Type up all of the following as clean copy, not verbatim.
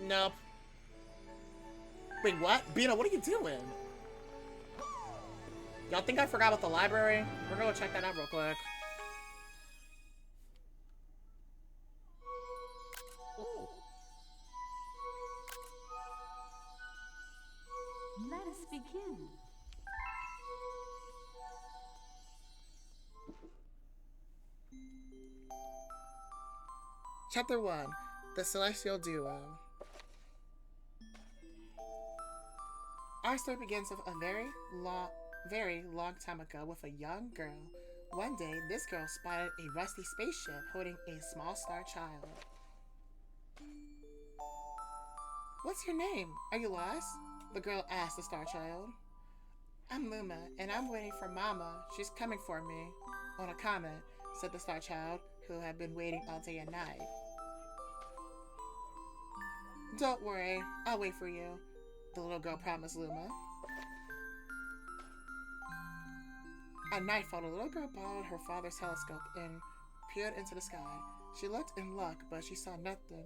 Nope. Wait, what? Bina, what are you doing? Y'all think I forgot about the library? We're gonna check that out real quick. Let us begin. Chapter 1. The Celestial Duo. Our story begins with a very long time ago with a young girl. One day, this girl spotted a rusty spaceship holding a small star child. What's your name? Are you lost? The girl asked the star child. I'm Luma, and I'm waiting for Mama. She's coming for me. On a comet, said the star child, who had been waiting all day and night. Don't worry, I'll wait for you, the little girl promised Luma. At nightfall, the little girl borrowed her father's telescope and peered into the sky. She looked in luck, but she saw nothing.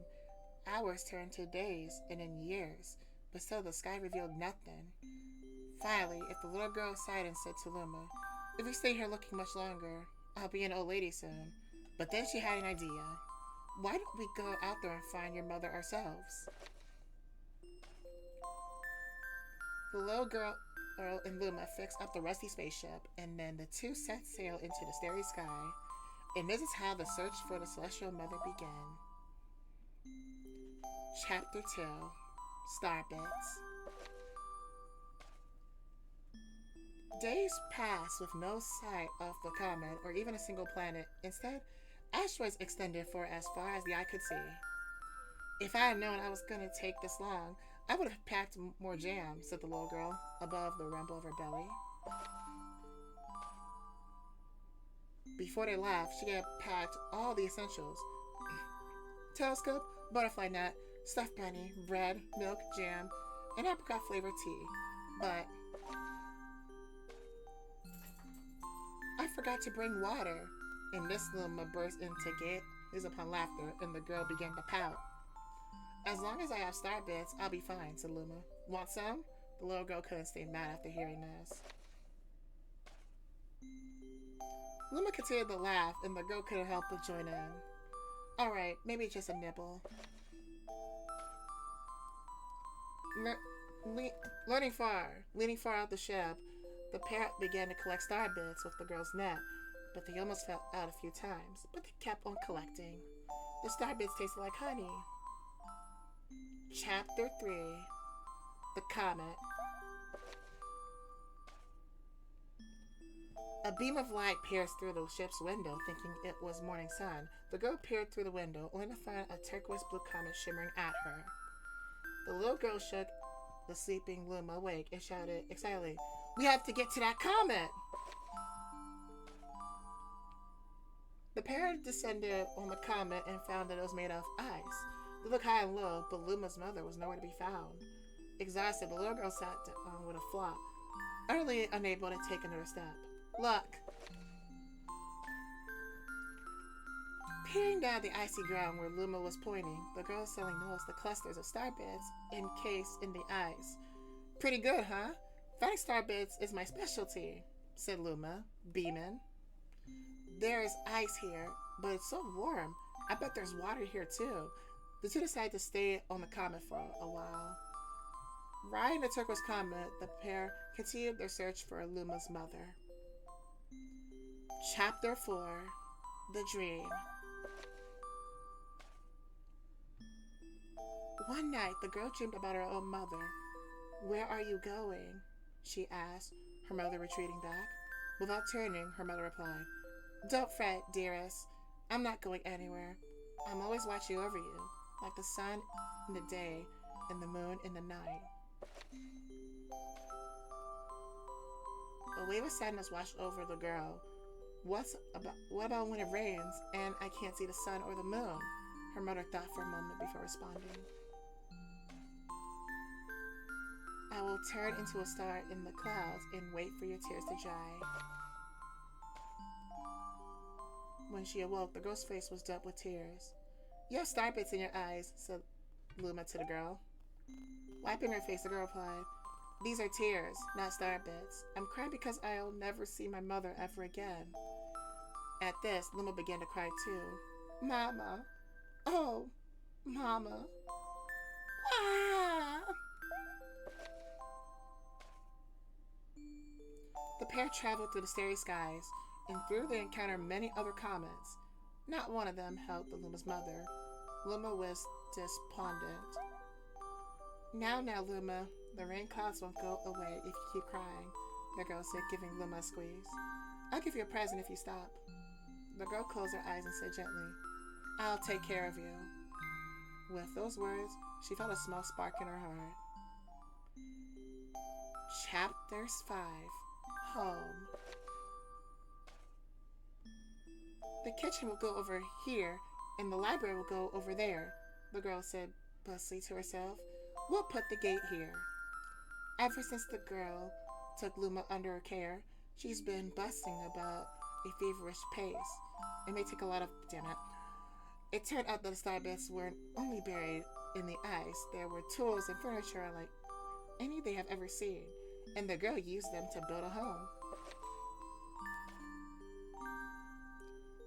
Hours turned to days and then years, but still the sky revealed nothing. Finally, if the little girl sighed and said to Luma, if we stay here looking much longer, I'll be an old lady soon. But then she had an idea. Why don't we go out there and find your mother ourselves? The little girl and Luma fixed up the rusty spaceship, and then the two set sail into the starry sky. And this is how the search for the celestial mother began. Chapter 2. Starbits. Days passed with no sight of the comet or even a single planet. Instead, asteroids extended for as far as the eye could see. If I had known I was going to take this long, I would have packed more jam, said the little girl, above the rumble of her belly. Before they left, she had packed all the essentials. Telescope, butterfly net, stuffed bunny, bread, milk, jam, and apricot flavored tea. But I forgot to bring water. And Miss Luma burst into gaze upon laughter, and the girl began to pout. As long as I have star bits, I'll be fine, said Luma. Want some? The little girl couldn't stay mad after hearing this. Luma continued to laugh, and the girl couldn't help but join in. Alright, maybe just a nibble. Leaning far out the ship, the parrot began to collect star bits with the girl's net, but they almost fell out a few times, but they kept on collecting. The star bits tasted like honey. Chapter 3. The Comet. A beam of light pierced through the ship's window, thinking it was morning sun. The girl peered through the window, only to find a turquoise blue comet shimmering at her. The little girl shook the sleeping Luma awake and shouted excitedly, "We have to get to that comet!" The parrot descended on the comet and found that it was made of ice. They looked high and low, but Luma's mother was nowhere to be found. Exhausted, the little girl sat down with a flop, utterly unable to take another step. Look! Peering down the icy ground where Luma was pointing, the girl suddenly noticed the clusters of star bits encased in the ice. Pretty good, huh? Finding star bits is my specialty, said Luma, beaming. There is ice here, but it's so warm. I bet there's water here too. The two decided to stay on the comet for a while. Riding the turquoise comet, the pair continued their search for Luma's mother. Chapter 4. The Dream. One night, the girl dreamed about her own mother. Where are you going? She asked, her mother retreating back. Without turning, her mother replied, Don't fret, dearest. I'm not going anywhere. I'm always watching over you, like the sun in the day and the moon in the night. A wave of sadness washed over the girl. What about when it rains and I can't see the sun or the moon? Her mother thought for a moment before responding. I will turn into a star in the clouds and wait for your tears to dry. When she awoke, the girl's face was damp with tears. You have star bits in your eyes, said Luma to the girl. Wiping her face, the girl replied, "These are tears, not star bits. I'm crying because I'll never see my mother ever again." At this, Luma began to cry too. "Mama. Oh, Mama. Ah!" The pair traveled through the starry skies, and through they encountered many other comets. Not one of them helped the Luma's mother. Luma was despondent. Now, Luma, the rain clouds won't go away if you keep crying," the girl said, giving Luma a squeeze. "I'll give you a present if you stop." The girl closed her eyes and said gently, "I'll take care of you." With those words, she felt a small spark in her heart. Chapter 5. Home. "The kitchen will go over here, and the library will go over there," the girl said bustily to herself. "We'll put the gate here." Ever since the girl took Luma under her care, she's been busting about a feverish pace. It may take a lot of... Damn it. It turned out that the star bits weren't only buried in the ice. There were tools and furniture like any they have ever seen, and the girl used them to build a home.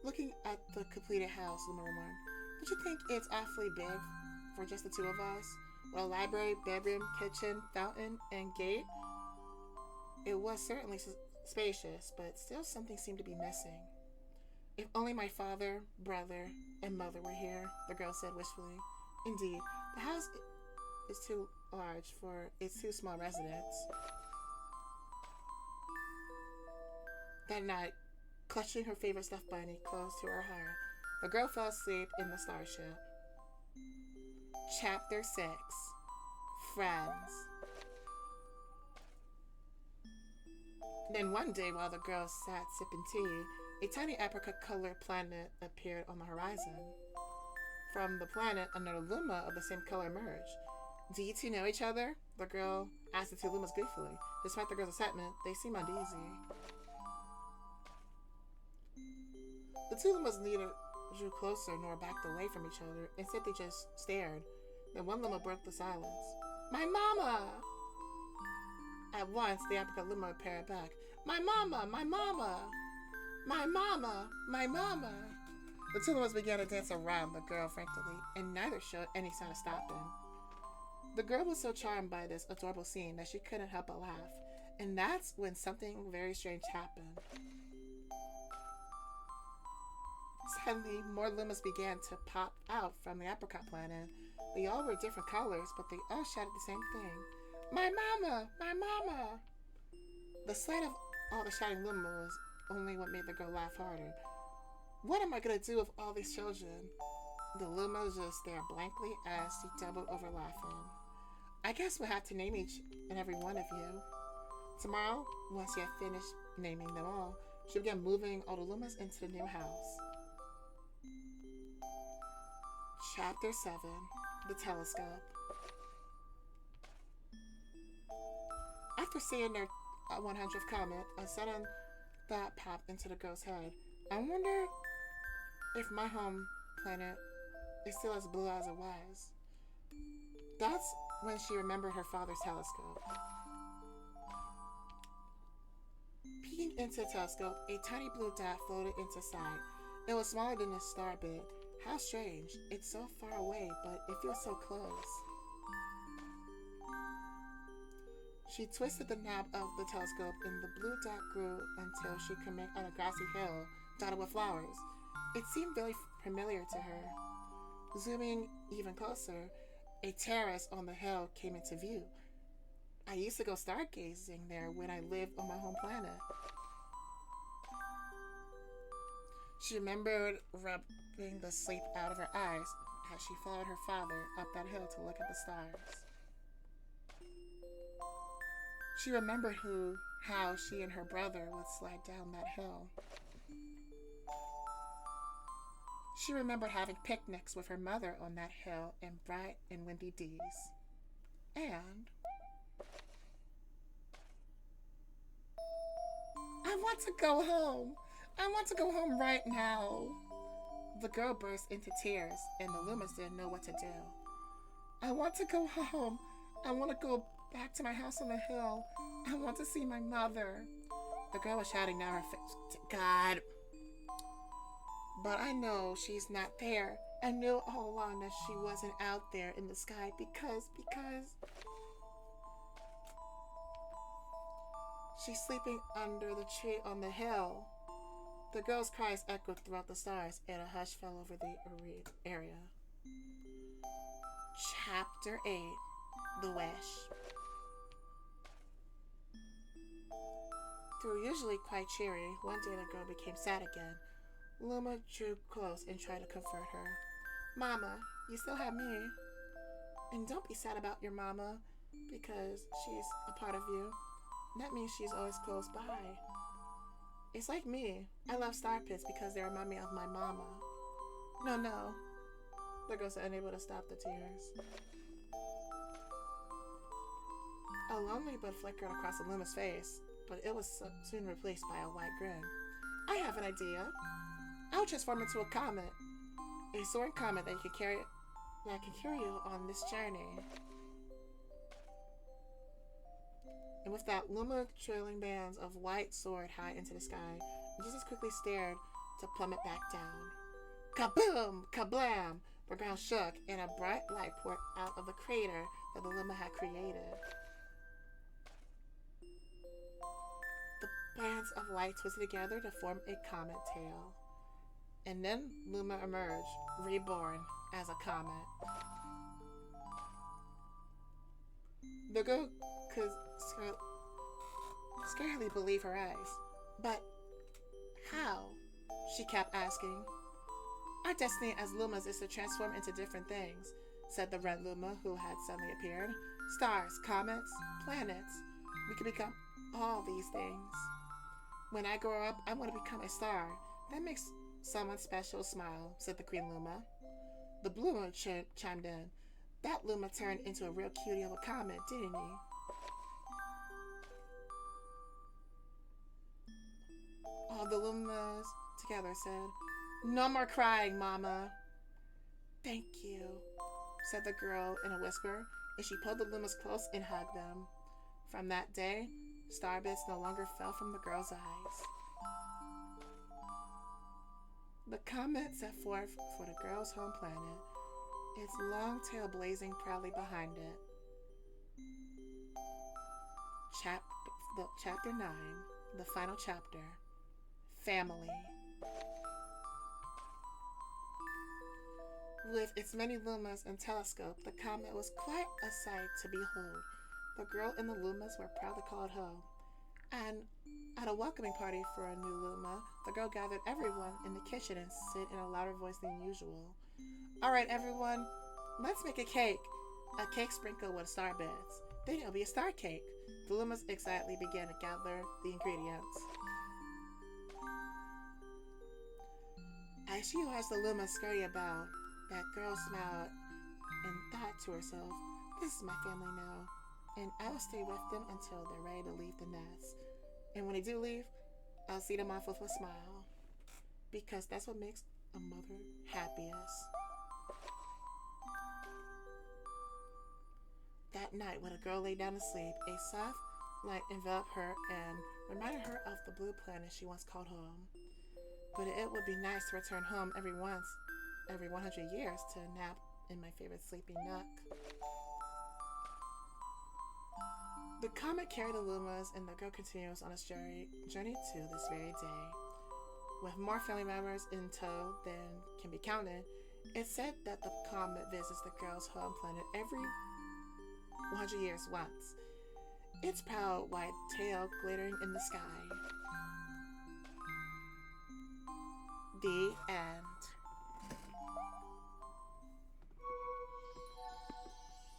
Looking at the completed house, Luma remarked, "Don't you think it's awfully big for just the two of us? With a library, bedroom, kitchen, fountain, and gate?" It was certainly spacious, but still something seemed to be missing. "If only my father, brother, and mother were here," the girl said wistfully. Indeed, the house is too large for its two small residents. That night, clutching her favorite stuffed bunny close to her heart, the girl fell asleep in the starship. Chapter 6. Friends. Then one day, while the girl sat sipping tea, a tiny apricot-colored planet appeared on the horizon. From the planet, another Luma of the same color emerged. "Do you two know each other?" the girl asked the two Lumas gleefully. Despite the girl's excitement, they seemed uneasy. The two Lumas neither drew closer nor backed away from each other. Instead, they just stared. Then one Luma broke the silence. "My mama!" At once, the apricot Luma parried back. "My mama! My mama! My mama! My mama!" The two Lumas began to dance around the girl frantically, and neither showed any sign of stopping. The girl was so charmed by this adorable scene that she couldn't help but laugh, and that's when something very strange happened. Suddenly, more Lumas began to pop out from the apricot planet. They all were different colors, but they all shouted the same thing. "My mama! My mama!" The sight of all the shouting Lumas was only what made the girl laugh harder. "What am I going to do with all these children?" The Lumas just stared blankly as she doubled over laughing. "I guess we'll have to name each and every one of you." Tomorrow, once she had finished naming them all, she began moving all the Lumas into the new house. Chapter 7. The Telescope. After seeing their 100th comet, a sudden thought popped into the girl's head. "I wonder if my home planet is still as blue as it was." That's when she remembered her father's telescope. Peeking into the telescope, a tiny blue dot floated into sight. It was smaller than a star bit. How strange. It's so far away, but it feels so close. She twisted the knob of the telescope, and the blue dot grew until she could make out a grassy hill dotted with flowers. It seemed very familiar to her. Zooming even closer, a terrace on the hill came into view. I used to go stargazing there when I lived on my home planet. She remembered rubbing the sleep out of her eyes as she followed her father up that hill to look at the stars. She remembered how she and her brother would slide down that hill. She remembered having picnics with her mother on that hill in bright and windy days. And I want to go home. I want to go home right now. The girl burst into tears, and the Lumas didn't know what to do. I want to go home. I want to go back to my house on the hill. I want to see my mother. The girl was shouting now her face. God. But I know she's not there. I knew all along that she wasn't out there in the sky because she's sleeping under the tree on the hill. The girl's cries echoed throughout the stars, and a hush fell over the area. Chapter 8. The Wish. Though usually quite cheery, one day the girl became sad again. Luma drew close and tried to comfort her. Mama, you still have me. And don't be sad about your mama, because she's a part of you. That means she's always close by. It's like me. I love star pits because they remind me of my mama. No. The girl was unable to stop the tears. A lonely bud flickered across Luma's face, but it was soon replaced by a wide grin. I have an idea. I'll transform into a comet. A soaring comet that can carry you on this journey. And with that, Luma trailing bands of white soared high into the sky, and just as quickly stared to plummet back down. Kaboom! Kablam! The ground shook, and a bright light poured out of the crater that the Luma had created. The bands of light twisted together to form a comet tail. And then Luma emerged, reborn as a comet. The girl could scarcely believe her eyes. But how? She kept asking. Our destiny as Lumas is to transform into different things, said the red Luma who had suddenly appeared. Stars, comets, planets. We can become all these things. When I grow up, I want to become a star. That makes someone special smile, said the green Luma. The blue one chimed in. That Luma turned into a real cutie of a comet, didn't he? All the Lumas together said, No more crying, Mama. Thank you, said the girl in a whisper, and she pulled the Lumas close and hugged them. From that day, star bits no longer fell from the girl's eyes. The comet set forth for the girl's home planet, its long tail blazing proudly behind it. Chapter 9, the final chapter. Family. With its many lumas and telescope, the comet was quite a sight to behold. The girl and the lumas were proudly called home. And at a welcoming party for a new luma, the girl gathered everyone in the kitchen and said in a louder voice than usual, All right, everyone, let's make a cake. A cake sprinkled with star bits. Then it'll be a star cake. The lumas excitedly began to gather the ingredients. As she watched the lumas scurry about, that girl smiled and thought to herself, This is my family now, and I will stay with them until they're ready to leave the nest. And when they do leave, I'll see them off with a smile, because that's what makes a mother happiest. That night, when the girl lay down to sleep, a soft light enveloped her and reminded her of the blue planet she once called home. But it would be nice to return home every 100 years to nap in my favorite sleeping nook. The comet carried the lumas, and the girl continues on its journey to this very day. With more family members in tow than can be counted, it's said that the comet visits the girl's home planet every 100 years once. Its proud white tail glittering in the sky. The end.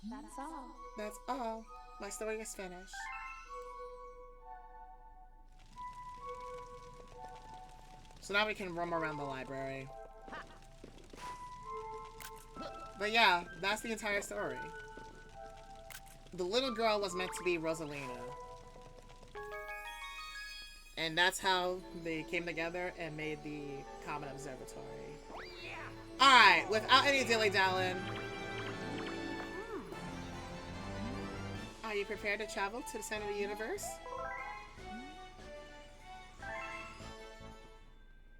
That's all. That's all. My story is finished. So now we can roam around the library. But yeah, that's the entire story. The little girl was meant to be Rosalina. And that's how they came together and made the Comet Observatory. Alright, without any dilly-dallying, Are you prepared to travel to the center of the universe?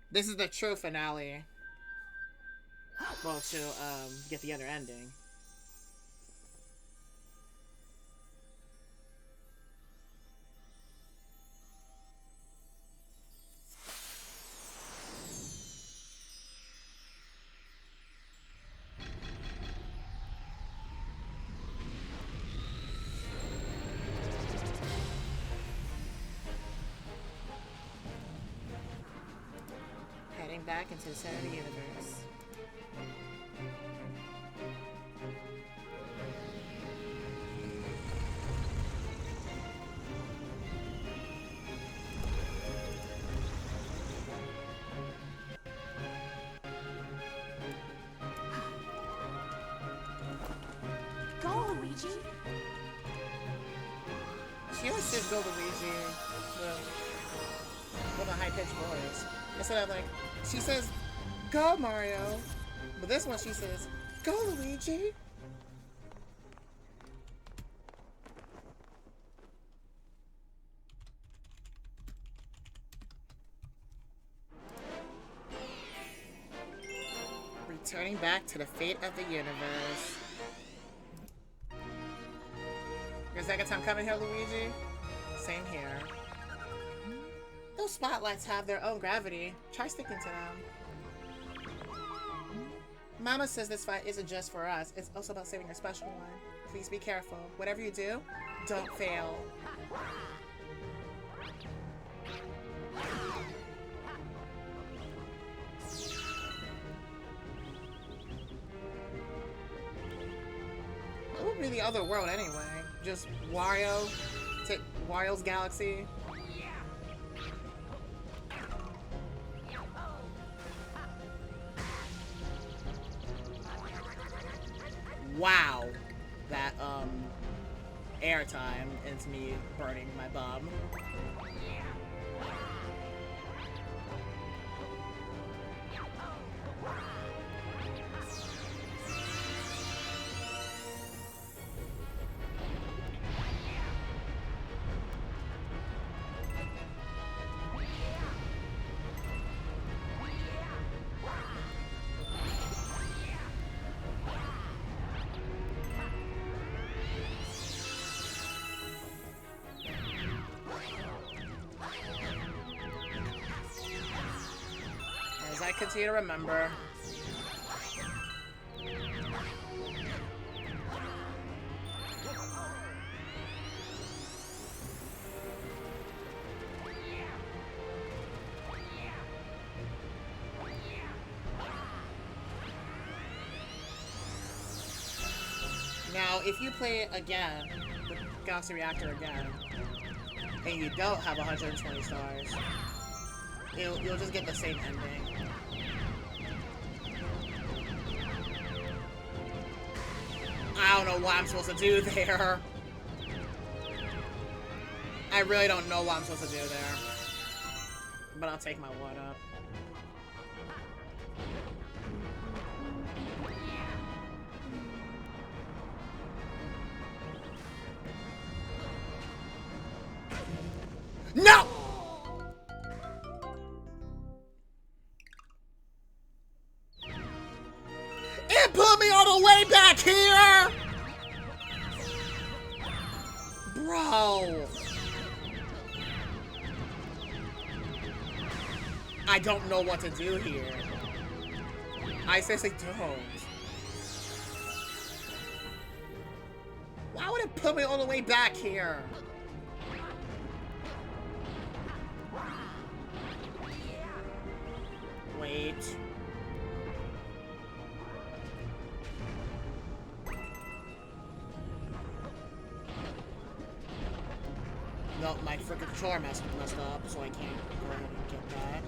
This is the true finale. Well, to get the other ending. Heading back into the center of the universe. Go, Luigi! She always says go Luigi with a high-pitched voice. Instead of like, she says, go Mario. But this one she says, go Luigi. Returning back to the fate of the universe. Your second time coming here, Luigi? Same here. Those spotlights have their own gravity. Try sticking to them. Mama says this fight isn't just for us. It's also about saving your special one. Please be careful. Whatever you do, don't fail. What would be the other world anyway? Just Wario? Take Wario's Galaxy? Wow. That, airtime into me burning my bum. I continue to remember. Now, if you play it again, the Galaxy Reactor again, and you don't have 120 stars, you'll just get the same ending. I don't know what I'm supposed to do there. I really don't know what I'm supposed to do there. But I'll take my one up. No! It put me all the way back here! Bro. I don't know what to do here. I seriously don't. Why would it put me all the way back here? Wait. No, my frickin' controller messed up, so I can't go ahead and get that.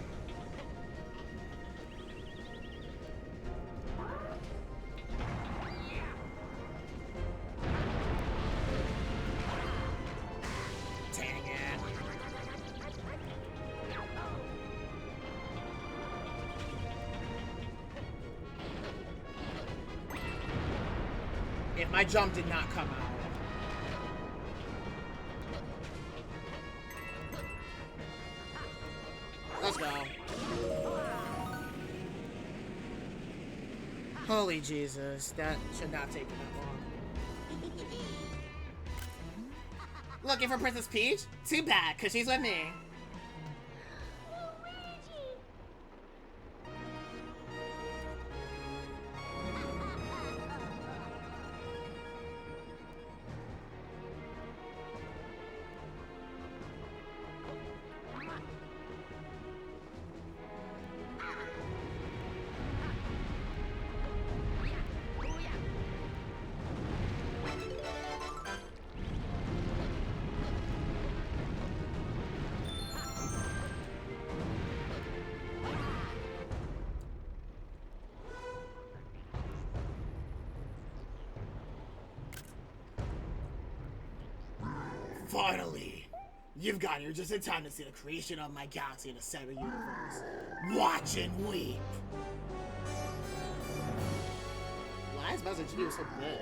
Dang it. If my jump did not come out. Holy Jesus, that should not take that long. Looking for Princess Peach? Too bad, cause she's with me. Finally! You've gotten here just in time to see the creation of my galaxy in the center universe. Watch and weep! Why is Bowser Jr. so big?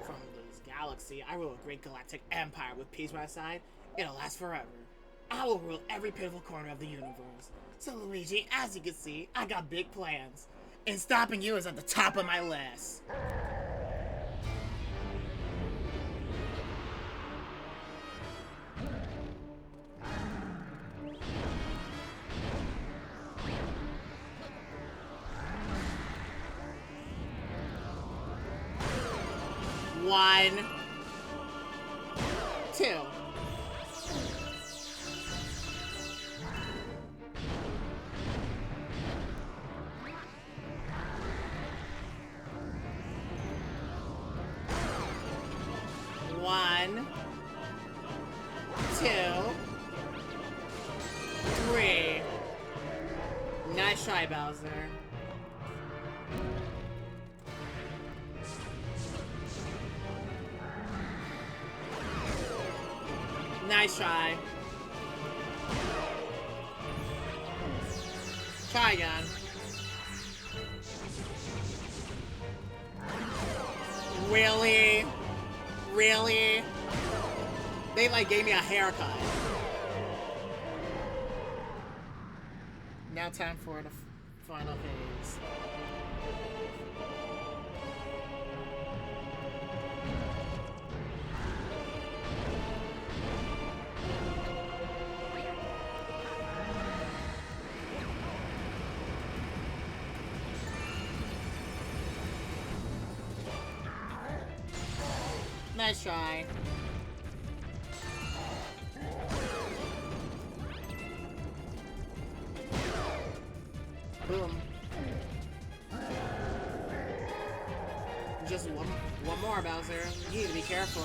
From this galaxy, I rule a great galactic empire with peace by my side. It'll last forever. I will rule every pitiful corner of the universe. So Luigi, as you can see, I got big plans. And stopping you is at the top of my list. One, two. One, two, three. Nice try, Bowser. Nice try. Try again. Really? Really? They like gave me a haircut. Now time for the final phase. Nice try. Boom. Just one more, Bowser. You need to be careful.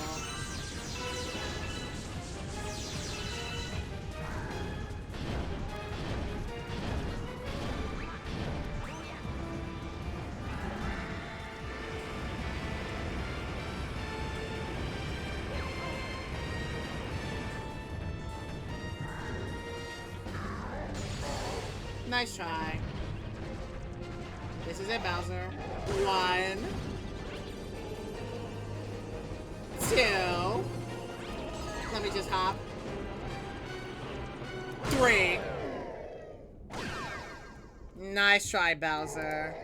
Nice try. This is it, Bowser. One, two. Let me just hop. Three. Nice try, Bowser.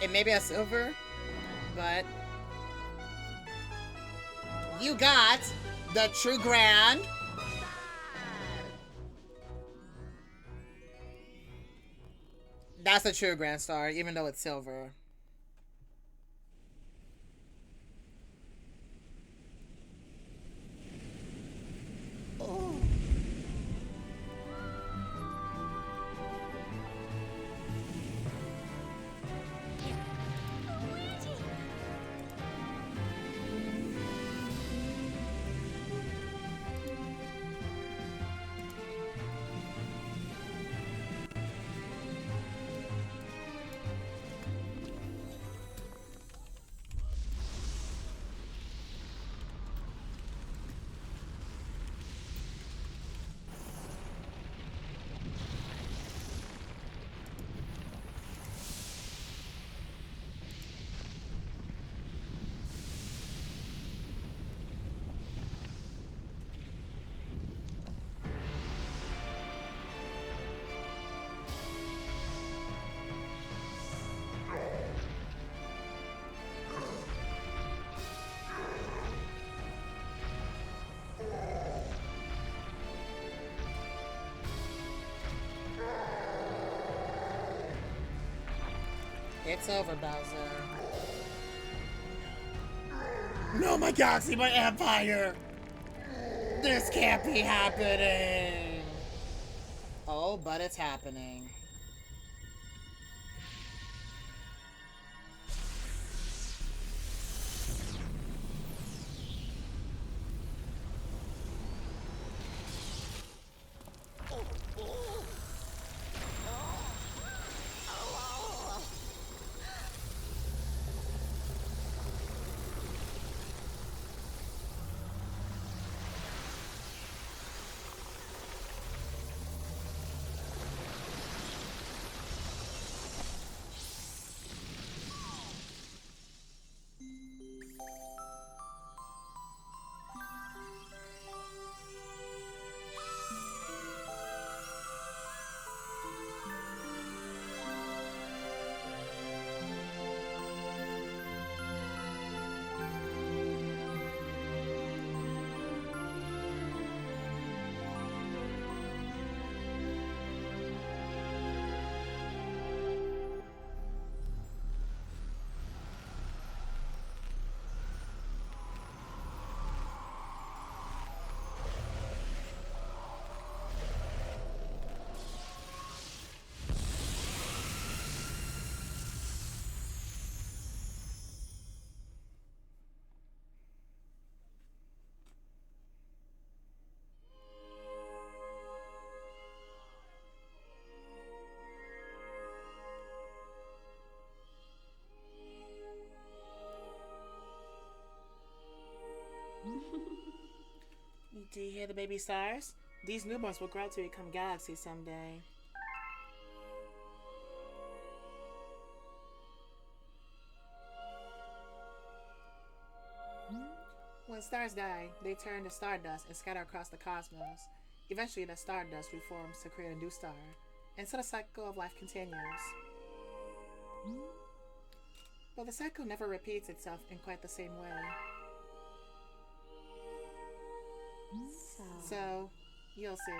It may be a silver, but you got the true grand. That's a true grand star, even though it's silver. Oh. It's over, Bowser. No, my galaxy, my empire! This can't be happening! Oh, but it's happening. Do you hear the baby stars? These newborns will grow to become galaxies someday. When stars die, they turn to stardust and scatter across the cosmos. Eventually, the stardust reforms to create a new star, and so the cycle of life continues. But the cycle never repeats itself in quite the same way. So, you'll see.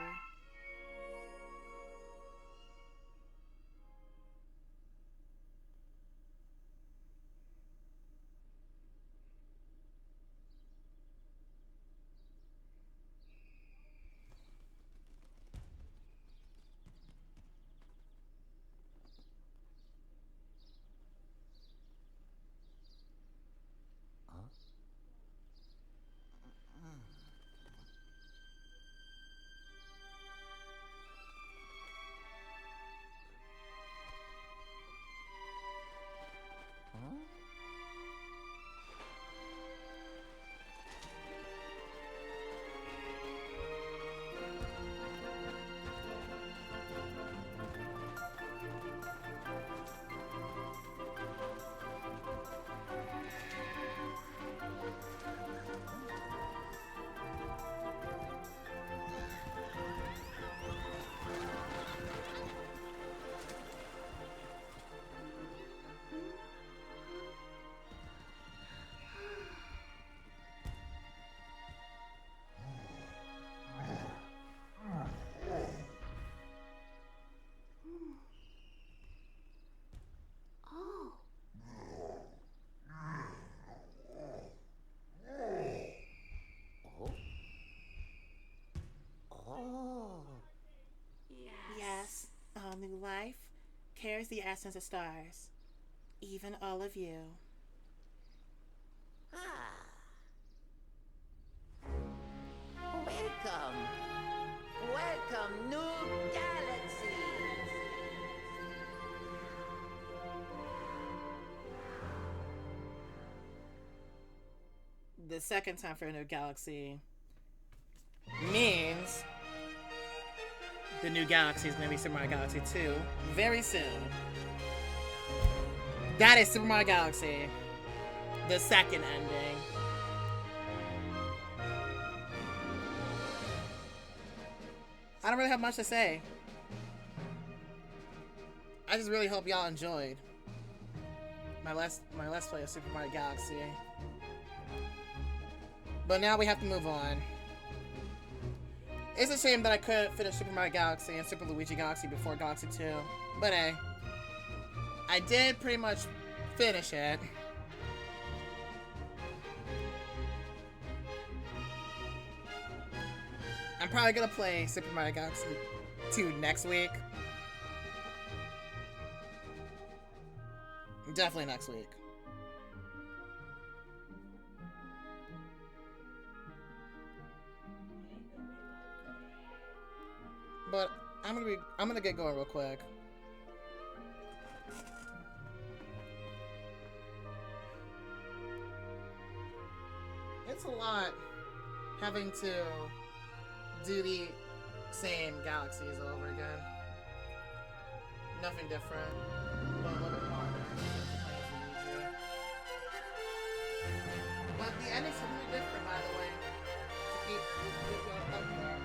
Yes, all new life carries the essence of stars. Even all of you. Welcome. Welcome, new galaxy. The second time for a new galaxy means the new galaxy is going to be Super Mario Galaxy 2 very soon. That is Super Mario Galaxy, the second ending. I don't really have much to say. I just really hope y'all enjoyed my Let's Play of Super Mario Galaxy. But now we have to move on. It's a shame that I couldn't finish Super Mario Galaxy and Super Luigi Galaxy before Galaxy 2. But hey, I did pretty much finish it. I'm probably gonna play Super Mario Galaxy 2 next week. Definitely next week. But I'm gonna get going real quick. It's a lot having to do the same galaxies over again. Nothing different, but a little bit harder. But the ending's completely different, by the way. To keep going up there.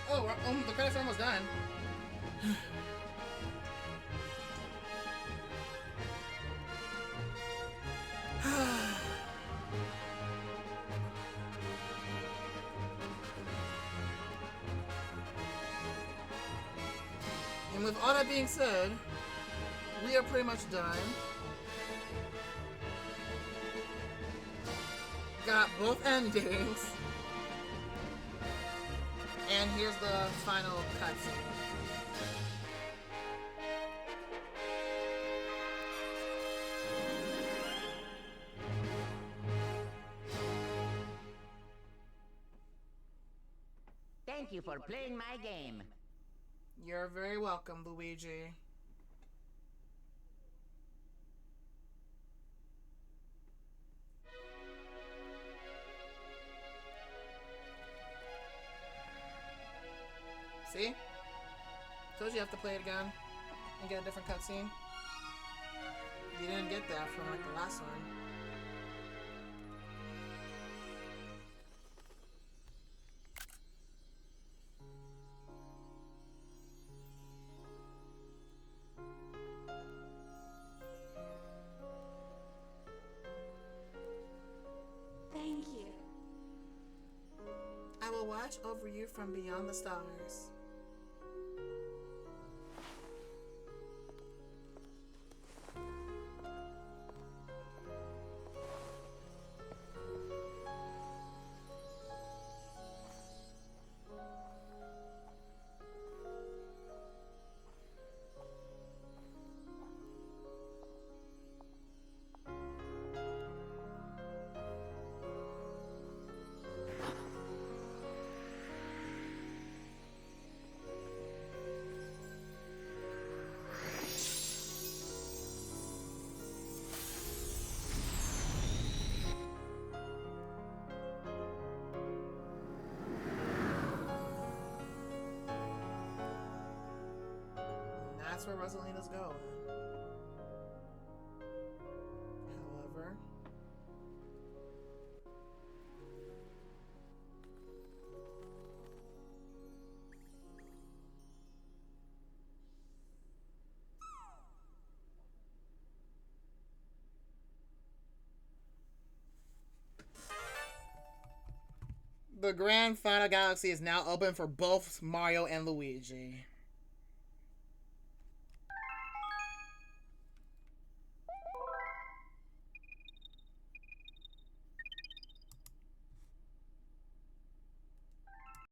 Oh, the credits are almost done. And with all that being said, we are pretty much done. Got both endings. And here's the final cutscene. Thank you for playing my game. You're very welcome, Luigi. See? Told you have to play it again and get a different cutscene. You didn't get that from like the last one. Thank you. I will watch over you from beyond the stars. That's where Rosalina's going. The Grand Final Galaxy is now open for both Mario and Luigi.